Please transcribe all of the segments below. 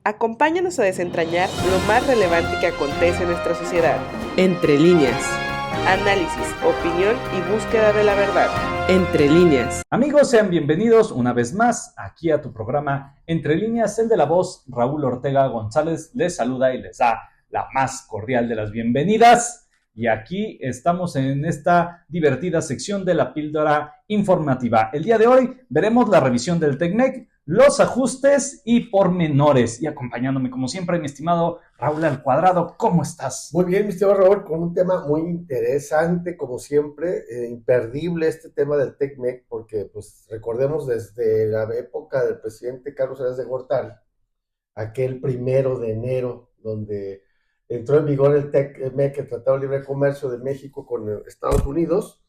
Acompáñanos a desentrañar lo más relevante que acontece en nuestra sociedad. Entre líneas. Análisis, opinión y búsqueda de la verdad. Entre líneas. Amigos, sean bienvenidos una vez más aquí a tu programa Entre líneas. El de la voz, Raúl Ortega González, les saluda y les da la más cordial de las bienvenidas. Y aquí estamos en esta divertida sección de la píldora informativa. El día de hoy veremos la revisión del TECMEC, los ajustes y pormenores. Y acompañándome como siempre, mi estimado Raúl al Cuadrado, ¿cómo estás? Muy bien, mi estimado Raúl, con un tema muy interesante, como siempre, imperdible este tema del TECMEC, porque pues recordemos desde la época del presidente Carlos Salinas de Gortari, aquel 1 de enero, donde entró en vigor el TECMEC, el Tratado de Libre Comercio de México con Estados Unidos,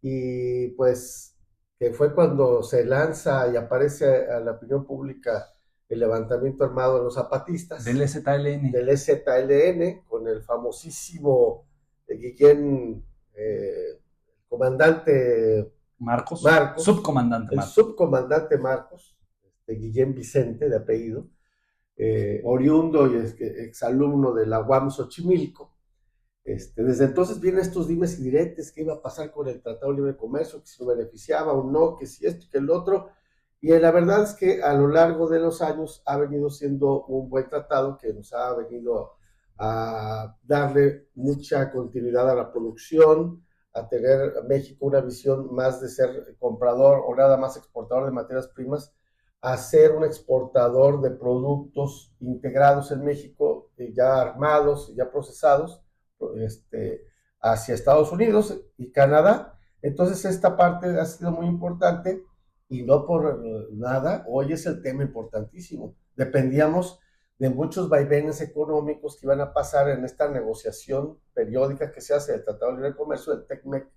y pues que fue cuando se lanza y aparece a la opinión pública el levantamiento armado de los zapatistas. Del EZLN. Del EZLN, con el famosísimo Guillén, comandante Marcos. subcomandante Marcos. Subcomandante Marcos, Guillén Vicente de apellido, oriundo y exalumno de la UAM Xochimilco. Desde entonces vienen estos dimes y diretes, qué iba a pasar con el Tratado de Libre Comercio, que si lo beneficiaba o no, que si esto y que el otro. Y la verdad es que a lo largo de los años ha venido siendo un buen tratado que nos ha venido a darle mucha continuidad a la producción, a tener México una visión más de ser comprador o nada más exportador de materias primas, a ser un exportador de productos integrados en México, ya armados, ya procesados, hacia Estados Unidos y Canadá. Entonces esta parte ha sido muy importante. Y no por nada, hoy es el tema importantísimo. Dependíamos de muchos vaivenes económicos que iban a pasar en esta negociación periódica que se hace del Tratado de Libre Comercio, del TECMEC,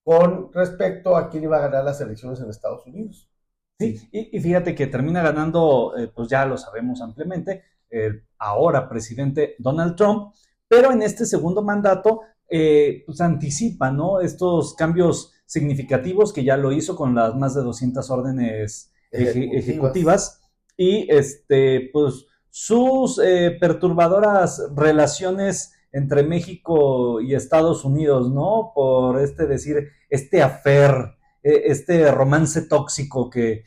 con respecto a quién iba a ganar las elecciones en Estados Unidos. Sí, y fíjate que termina ganando, pues ya lo sabemos ampliamente, el ahora presidente Donald Trump, pero en este segundo mandato pues anticipa, ¿no?, estos cambios significativos que ya lo hizo con las más de 200 órdenes ejecutivas y pues sus perturbadoras relaciones entre México y Estados Unidos, ¿no? Por decir, affair, este romance tóxico que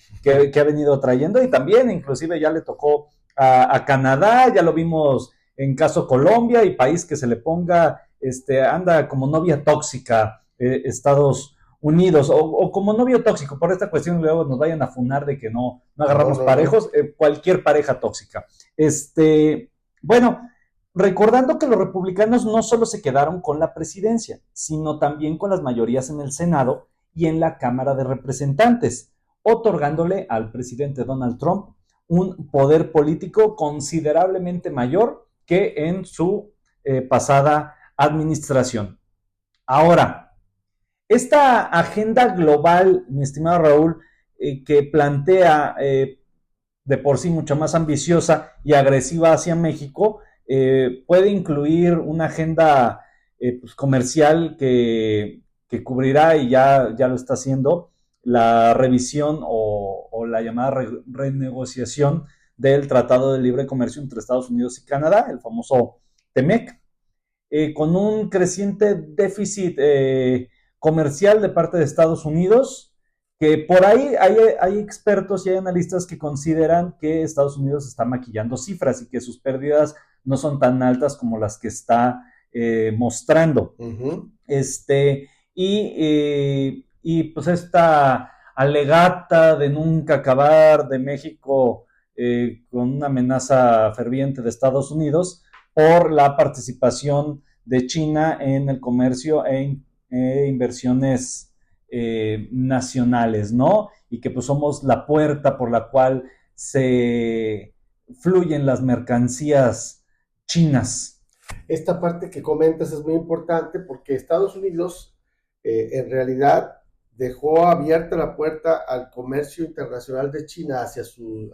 ha venido trayendo, y también inclusive ya le tocó a Canadá, ya lo vimos en caso Colombia, y país que se le ponga, anda como novia tóxica, Estados Unidos, o como novio tóxico, por esta cuestión luego nos vayan a funar de que no agarramos parejos, cualquier pareja tóxica. Bueno, recordando que los republicanos no solo se quedaron con la presidencia, sino también con las mayorías en el Senado y en la Cámara de Representantes, otorgándole al presidente Donald Trump un poder político considerablemente mayor que en su pasada administración. Ahora, esta agenda global, mi estimado Raúl, que plantea de por sí mucho más ambiciosa y agresiva hacia México, puede incluir una agenda pues comercial que cubrirá, y ya lo está haciendo, la revisión o la llamada renegociación del Tratado de Libre Comercio entre Estados Unidos y Canadá, el famoso TEMEC, con un creciente déficit comercial de parte de Estados Unidos, que por ahí hay expertos y hay analistas que consideran que Estados Unidos está maquillando cifras y que sus pérdidas no son tan altas como las que está mostrando. Uh-huh. Y pues esta alegata de nunca acabar de México con una amenaza ferviente de Estados Unidos por la participación de China en el comercio e inversiones nacionales, ¿no? Y que pues somos la puerta por la cual se fluyen las mercancías chinas. Esta parte que comentas es muy importante porque Estados Unidos en realidad dejó abierta la puerta al comercio internacional de China hacia su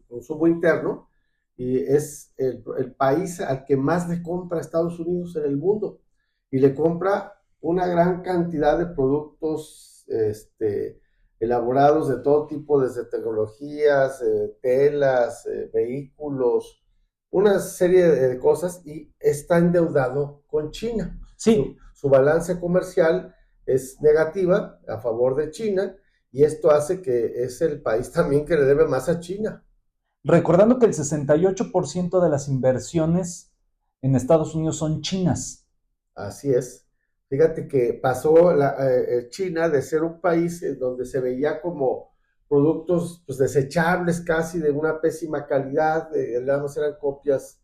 consumo interno, y es el país al que más le compra a Estados Unidos en el mundo, y le compra una gran cantidad de productos elaborados de todo tipo, desde tecnologías, telas, vehículos, una serie de cosas y está endeudado con China. Sí. Su balanza comercial es negativa a favor de China y esto hace que es el país también que le debe más a China. Recordando que el 68% de las inversiones en Estados Unidos son chinas. Así es. Fíjate que pasó China de ser un país en donde se veía como productos pues, desechables casi de una pésima calidad, eran copias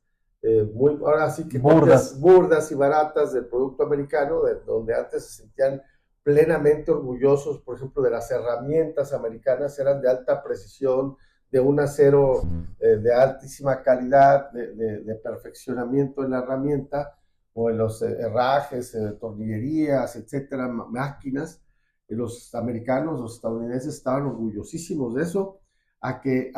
ahora sí que copias burdas y baratas del producto americano, donde antes se sentían plenamente orgullosos, por ejemplo, de las herramientas americanas, eran de alta precisión, de un acero de altísima calidad, de perfeccionamiento en la herramienta, o en los herrajes, tornillerías, etcétera, máquinas. Los americanos, los estadounidenses estaban orgullosísimos de eso, a que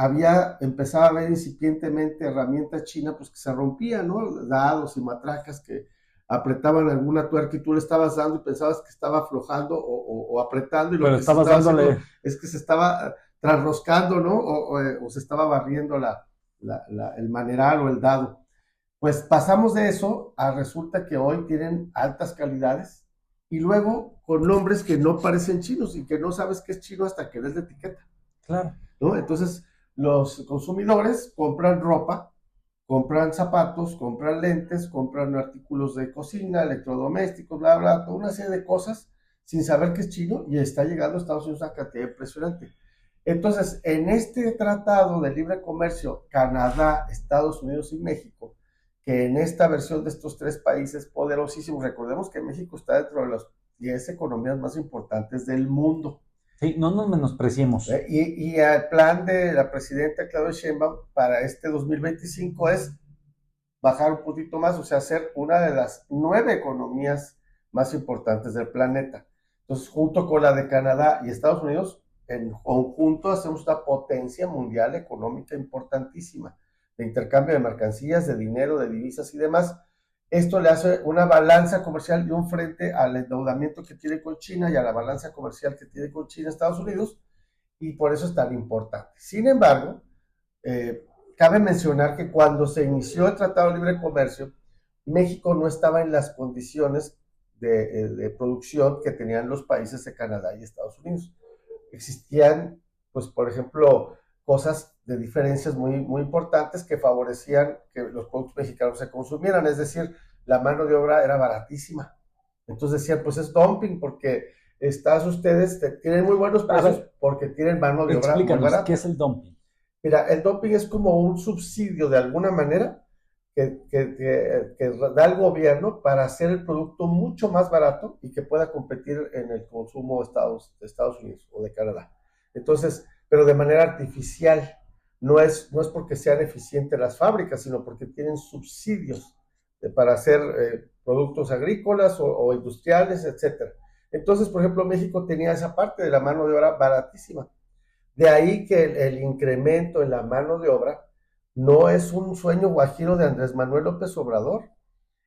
empezaba a haber incipientemente herramientas chinas pues que se rompían, ¿no? Dados y matracas que apretaban alguna tuerca y tú le estabas dando y pensabas que estaba aflojando o apretando y lo pero que estabas dándole es que se estaba trasroscando, ¿no? O se estaba barriendo el maneral o el dado. Pues pasamos de eso a resulta que hoy tienen altas calidades y luego con nombres que no parecen chinos y que no sabes que es chino hasta que ves la etiqueta. Claro. ¿No? Entonces los consumidores compran ropa, compran zapatos, compran lentes, compran artículos de cocina, electrodomésticos, bla, bla, toda una serie de cosas sin saber que es chino y está llegando a Estados Unidos una cantidad impresionante. Entonces, en este tratado de libre comercio, Canadá, Estados Unidos y México, que en esta versión de estos tres países poderosísimos, recordemos que México está dentro de las 10 economías más importantes del mundo. Sí, no nos menospreciemos. Y el plan de la presidenta Claudia Sheinbaum para este 2025 es bajar un poquito más, o sea, ser una de las 9 economías más importantes del planeta. Entonces, junto con la de Canadá y Estados Unidos, en conjunto hacemos una potencia mundial económica importantísima, de intercambio de mercancías, de dinero, de divisas y demás. Esto le hace una balanza comercial y un frente al endeudamiento que tiene con China y a la balanza comercial que tiene con China Estados Unidos, y por eso es tan importante. Sin embargo, cabe mencionar que cuando se inició el Tratado de Libre Comercio, México no estaba en las condiciones de producción que tenían los países de Canadá y Estados Unidos. Existían, pues, por ejemplo, cosas de diferencias muy, muy importantes que favorecían que los productos mexicanos se consumieran, es decir, la mano de obra era baratísima. Entonces decían, pues es dumping porque ustedes tienen muy buenos precios porque tienen mano de obra muy barata. ¿Qué es el dumping? Mira, el dumping es como un subsidio de alguna manera que da el gobierno para hacer el producto mucho más barato y que pueda competir en el consumo de Estados Unidos o de Canadá. Entonces, pero de manera artificial, no es porque sean eficientes las fábricas, sino porque tienen subsidios para hacer productos agrícolas o industriales, etc. Entonces, por ejemplo, México tenía esa parte de la mano de obra baratísima. De ahí que el incremento en la mano de obra no es un sueño guajiro de Andrés Manuel López Obrador,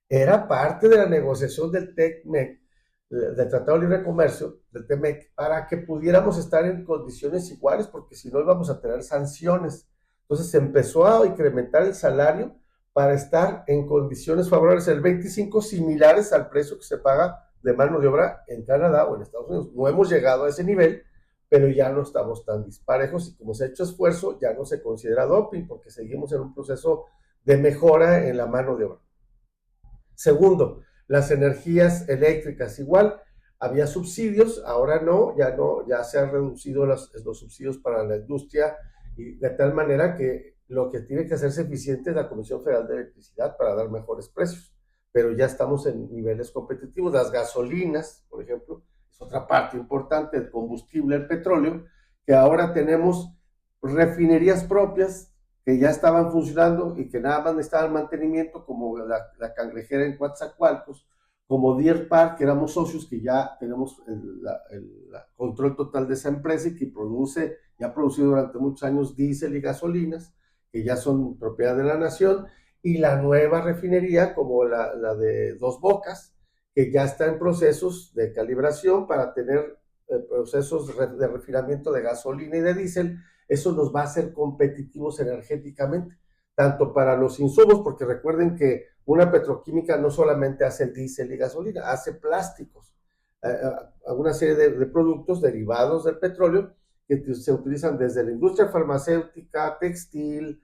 era parte de la negociación del TEMEC, del Tratado de Libre Comercio, del TEMEC, para que pudiéramos estar en condiciones iguales, porque si no íbamos a tener sanciones. Entonces se empezó a incrementar el salario para estar en condiciones favorables, el 25 similares al precio que se paga de mano de obra en Canadá o en Estados Unidos. No hemos llegado a ese nivel, pero ya no estamos tan disparejos y como se ha hecho esfuerzo, ya no se considera doping porque seguimos en un proceso de mejora en la mano de obra. Segundo, las energías eléctricas, igual, había subsidios, ahora no, ya se han reducido los subsidios para la industria y de tal manera que lo que tiene que hacerse eficiente es la Comisión Federal de Electricidad para dar mejores precios, pero ya estamos en niveles competitivos. Las gasolinas, por ejemplo, es otra parte importante del combustible, el petróleo, que ahora tenemos refinerías propias que ya estaban funcionando y que nada más necesitaban mantenimiento, como la Cangrejera en Coatzacoalcos, como Deer Park, que éramos socios, que ya tenemos el control total de esa empresa y que ya ha producido durante muchos años diésel y gasolinas, que ya son propiedad de la nación, y la nueva refinería, como la de Dos Bocas, que ya está en procesos de calibración para tener procesos de refinamiento de gasolina y de diésel. Eso nos va a hacer competitivos energéticamente. tanto para los insumos, porque recuerden que una petroquímica no solamente hace diésel y gasolina, hace plásticos, una serie de productos derivados del petróleo que se utilizan desde la industria farmacéutica, textil,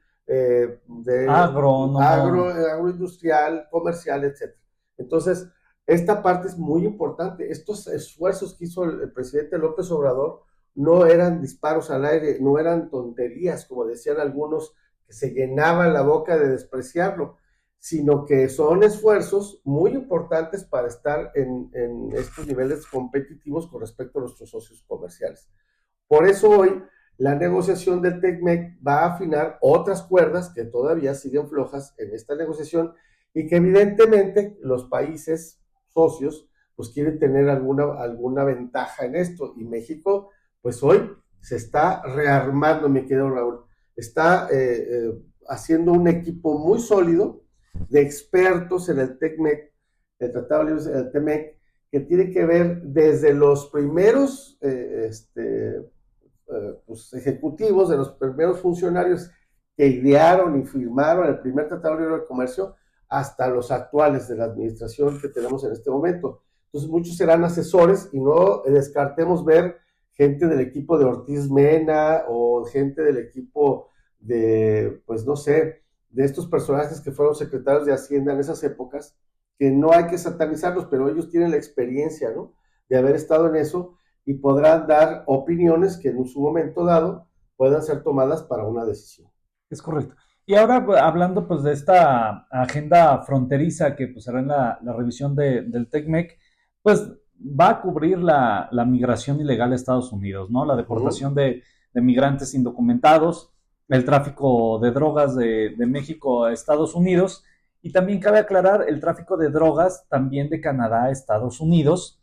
agroindustrial, comercial, etc. Entonces, esta parte es muy importante. Estos esfuerzos que hizo el presidente López Obrador no eran disparos al aire, no eran tonterías, como decían algunos, que se llenaban la boca de despreciarlo, sino que son esfuerzos muy importantes para estar en estos niveles competitivos con respecto a nuestros socios comerciales. Por eso hoy la negociación del TECMEC va a afinar otras cuerdas que todavía siguen flojas en esta negociación y que evidentemente los países socios pues quieren tener alguna ventaja en esto, y México pues hoy se está rearmando, mi querido Raúl, está haciendo un equipo muy sólido de expertos en el TECMEC, el Tratado Libre del TEMEC, que tiene que ver desde los primeros pues, ejecutivos, de los primeros funcionarios que idearon y firmaron el primer Tratado Libre de Comercio, hasta los actuales de la administración que tenemos en este momento. Entonces muchos serán asesores y no descartemos ver gente del equipo de Ortiz Mena o gente del equipo de, pues no sé, de estos personajes que fueron secretarios de Hacienda en esas épocas, que no hay que satanizarlos, pero ellos tienen la experiencia, ¿no?, de haber estado en eso y podrán dar opiniones que en su momento dado puedan ser tomadas para una decisión. Es correcto. Y ahora hablando pues de esta agenda fronteriza que pues será en la revisión del TECMEC, pues va a cubrir la migración ilegal a Estados Unidos, ¿no? La deportación de migrantes indocumentados, el tráfico de drogas de México a Estados Unidos, y también cabe aclarar el tráfico de drogas también de Canadá a Estados Unidos,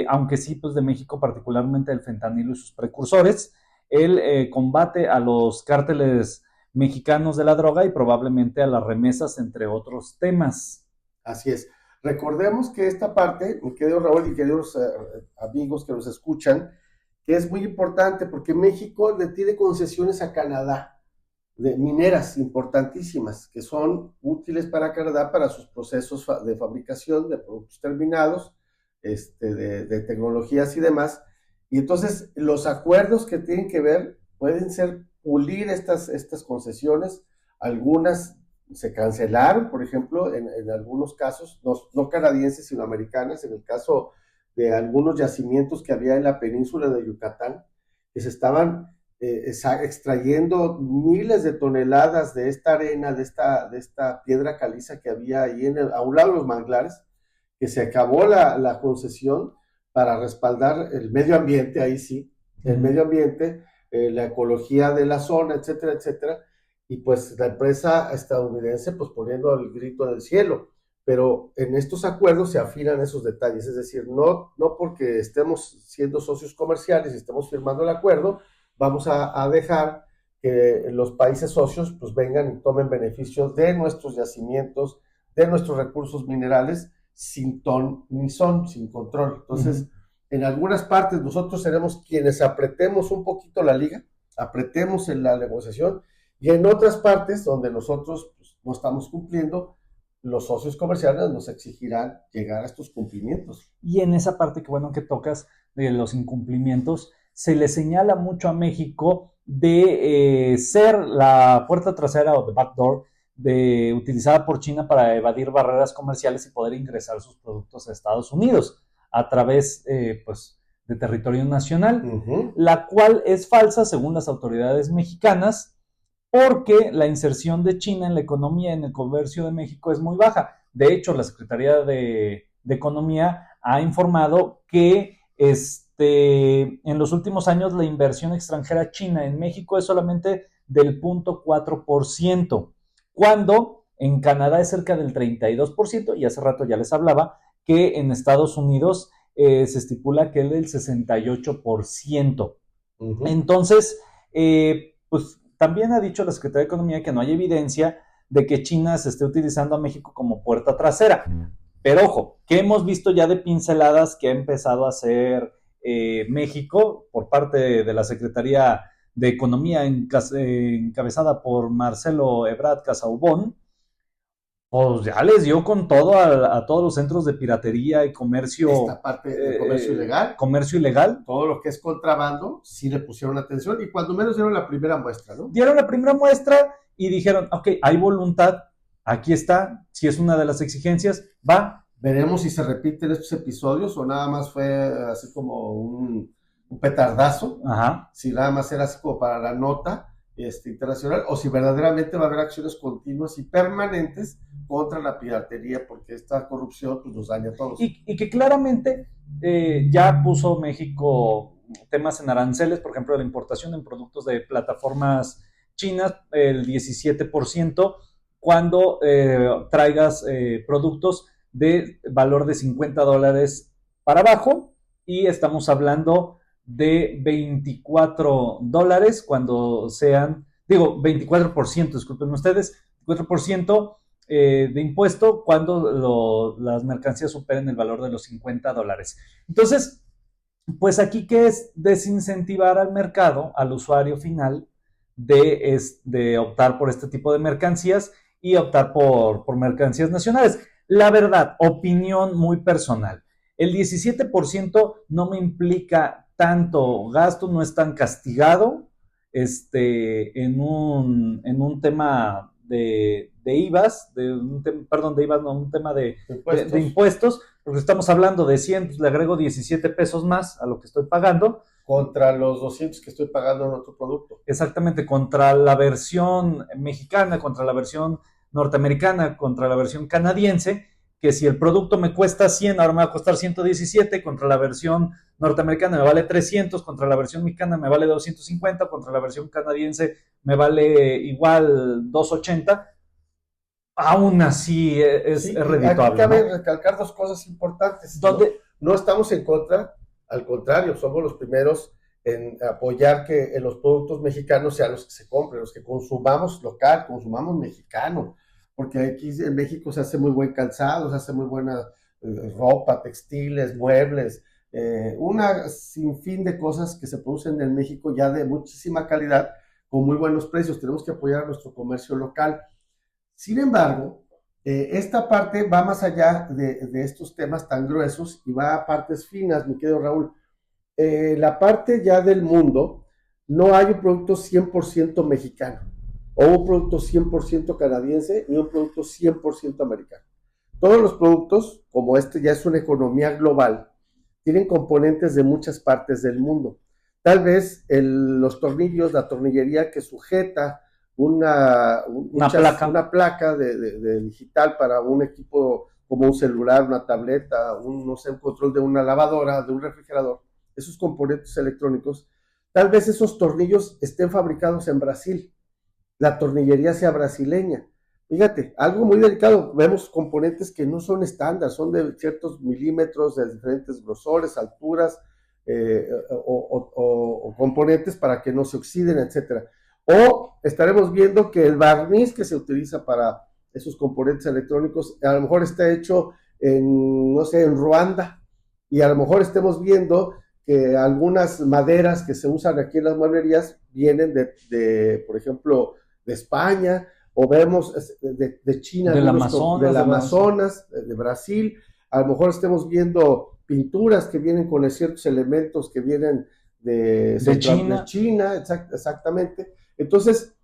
aunque sí pues de México, particularmente el fentanilo y sus precursores, el combate a los cárteles mexicanos de la droga y probablemente a las remesas, entre otros temas. Así es. Recordemos que esta parte, mi querido Raúl y queridos amigos que nos escuchan, que es muy importante porque México le tiene concesiones a Canadá de mineras importantísimas que son útiles para Canadá para sus procesos de fabricación de productos terminados, de tecnologías y demás. Y entonces los acuerdos que tienen que ver pueden ser pulir estas concesiones. Algunas se cancelaron, por ejemplo, en algunos casos, no canadienses, sino americanas, en el caso de algunos yacimientos que había en la península de Yucatán, que se estaban extrayendo miles de toneladas de esta arena, de esta piedra caliza que había ahí a un lado de los manglares, que se acabó la concesión para respaldar el medio ambiente, ahí sí, el medio ambiente, la ecología de la zona, etcétera, etcétera, y pues la empresa estadounidense pues poniendo el grito en el cielo, pero en estos acuerdos se afinan esos detalles, es decir, no porque estemos siendo socios comerciales y estemos firmando el acuerdo, vamos a dejar que los países socios pues vengan y tomen beneficio de nuestros yacimientos, de nuestros recursos minerales, sin ton ni son, sin control. Entonces, en algunas partes nosotros seremos quienes apretemos un poquito la liga, apretemos en la negociación, y en otras partes donde nosotros pues, no estamos cumpliendo, los socios comerciales nos exigirán llegar a estos cumplimientos. Y en esa parte que bueno que tocas de los incumplimientos, se le señala mucho a México de ser la puerta trasera o the backdoor utilizada por China para evadir barreras comerciales y poder ingresar sus productos a Estados Unidos a través pues, de territorio nacional, la cual es falsa según las autoridades mexicanas, porque la inserción de China en la economía, en el comercio de México es muy baja. De hecho, la Secretaría de Economía ha informado que en los últimos años la inversión extranjera china en México es solamente del 0.4%, cuando en Canadá es cerca del 32%, y hace rato ya les hablaba que en Estados Unidos se estipula que es del 68%. Entonces, pues también ha dicho la Secretaría de Economía que no hay evidencia de que China se esté utilizando a México como puerta trasera. Pero ojo, que hemos visto ya de pinceladas que ha empezado a hacer México por parte de la Secretaría de Economía encabezada por Marcelo Ebrard Casaubon, pues ya les dio con todo a todos los centros de piratería y comercio. Esta parte de comercio ilegal. Comercio ilegal. Todo lo que es contrabando, sí le pusieron atención y cuando menos dieron la primera muestra, ¿no? Dieron la primera muestra y dijeron, ok, hay voluntad, aquí está, si es una de las exigencias, va. Veremos si se repiten estos episodios o nada más fue así como un petardazo. Ajá. Si nada más era así como para la nota internacional, o si verdaderamente va a haber acciones continuas y permanentes contra la piratería, porque esta corrupción pues, nos daña a todos. Y que claramente ya puso México temas en aranceles, por ejemplo, la importación en productos de plataformas chinas, el 17%, cuando traigas productos de valor de $50 para abajo, y estamos hablando de $24 cuando sean, 24%, disculpen ustedes, 24% de impuesto cuando las mercancías superen el valor de los $50. Entonces, pues aquí, ¿qué es? Desincentivar al mercado, al usuario final, de optar por este tipo de mercancías y optar por mercancías nacionales. La verdad, opinión muy personal, el 17% no me implica tanto gasto, no es tan castigado en un tema de IVAs, un tema de impuestos, porque estamos hablando de 100, pues le agrego 17 pesos más a lo que estoy pagando. Contra los 200 que estoy pagando en otro producto. Exactamente, contra la versión mexicana, contra la versión norteamericana, contra la versión canadiense, que si el producto me cuesta 100, ahora me va a costar 117, contra la versión norteamericana me vale 300, contra la versión mexicana me vale 250, contra la versión canadiense me vale igual 280, aún así es redituable. Aquí cabe recalcar dos cosas importantes. No estamos en contra, al contrario, somos los primeros en apoyar que los productos mexicanos sean los que se compren, los que consumamos local, consumamos mexicano, porque aquí en México se hace muy buen calzado, se hace muy buena ropa, textiles, muebles, una sinfín de cosas que se producen en México ya de muchísima calidad, con muy buenos precios. Tenemos que apoyar a nuestro comercio local. Sin embargo, esta parte va más allá de estos temas tan gruesos y va a partes finas, mi querido Raúl. La parte ya del mundo, no hay un producto 100% mexicano, o un producto 100% canadiense, ni un producto 100% americano. Todos los productos, como este ya es una economía global, tienen componentes de muchas partes del mundo. Tal vez los tornillos, la tornillería que sujeta una placa de digital para un equipo como un celular, una tableta, un control de una lavadora, de un refrigerador, esos componentes electrónicos, tal vez esos tornillos estén fabricados en Brasil, la tornillería sea brasileña. Fíjate, algo muy delicado, vemos componentes que no son estándar, son de ciertos milímetros, de diferentes grosores, alturas, o componentes para que no se oxiden, etcétera. O estaremos viendo que el barniz que se utiliza para esos componentes electrónicos a lo mejor está hecho en Ruanda, y a lo mejor estemos viendo que algunas maderas que se usan aquí en las mueblerías vienen por ejemplo, de España, o vemos de China, del Amazonas, de Brasil. A lo mejor estemos viendo pinturas que vienen con ciertos elementos que vienen de China, exactamente. Entonces,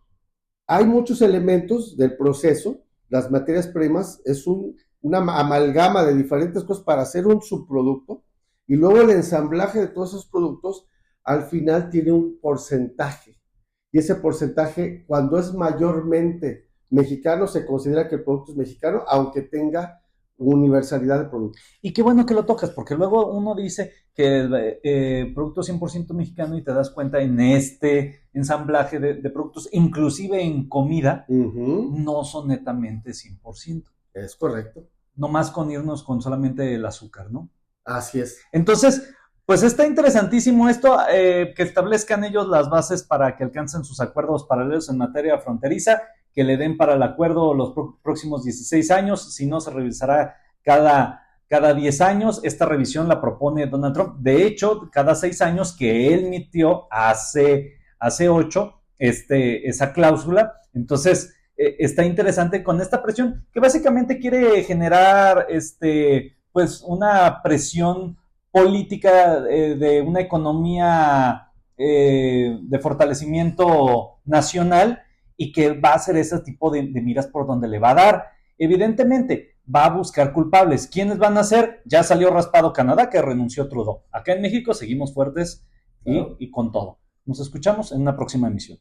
hay muchos elementos del proceso. Las materias primas es una amalgama de diferentes cosas para hacer un subproducto, y luego el ensamblaje de todos esos productos al final tiene un porcentaje, y ese porcentaje, cuando es mayormente mexicano, se considera que el producto es mexicano, aunque tenga universalidad de productos. Y qué bueno que lo tocas, porque luego uno dice que el producto 100% mexicano, y te das cuenta en este ensamblaje de productos, inclusive en comida, no son netamente 100%. Es correcto. No más con irnos con solamente el azúcar, ¿no? Así es. Entonces, pues está interesantísimo esto, que establezcan ellos las bases para que alcancen sus acuerdos paralelos en materia fronteriza, que le den para el acuerdo los próximos 16 años, si no se revisará cada 10 años. Esta revisión la propone Donald Trump, de hecho, cada 6 años, que él mintió hace a C8 esa cláusula. Entonces, está interesante con esta presión que básicamente quiere generar pues una presión política de una economía de fortalecimiento nacional y que va a hacer ese tipo de miras por donde le va a dar. Evidentemente, va a buscar culpables. ¿Quiénes van a ser? Ya salió raspado Canadá, que renunció Trudeau. Acá en México seguimos fuertes y con todo. Nos escuchamos en una próxima emisión.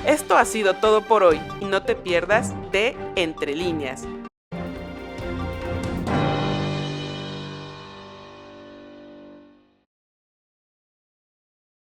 Esto ha sido todo por hoy y no te pierdas de Entre Líneas,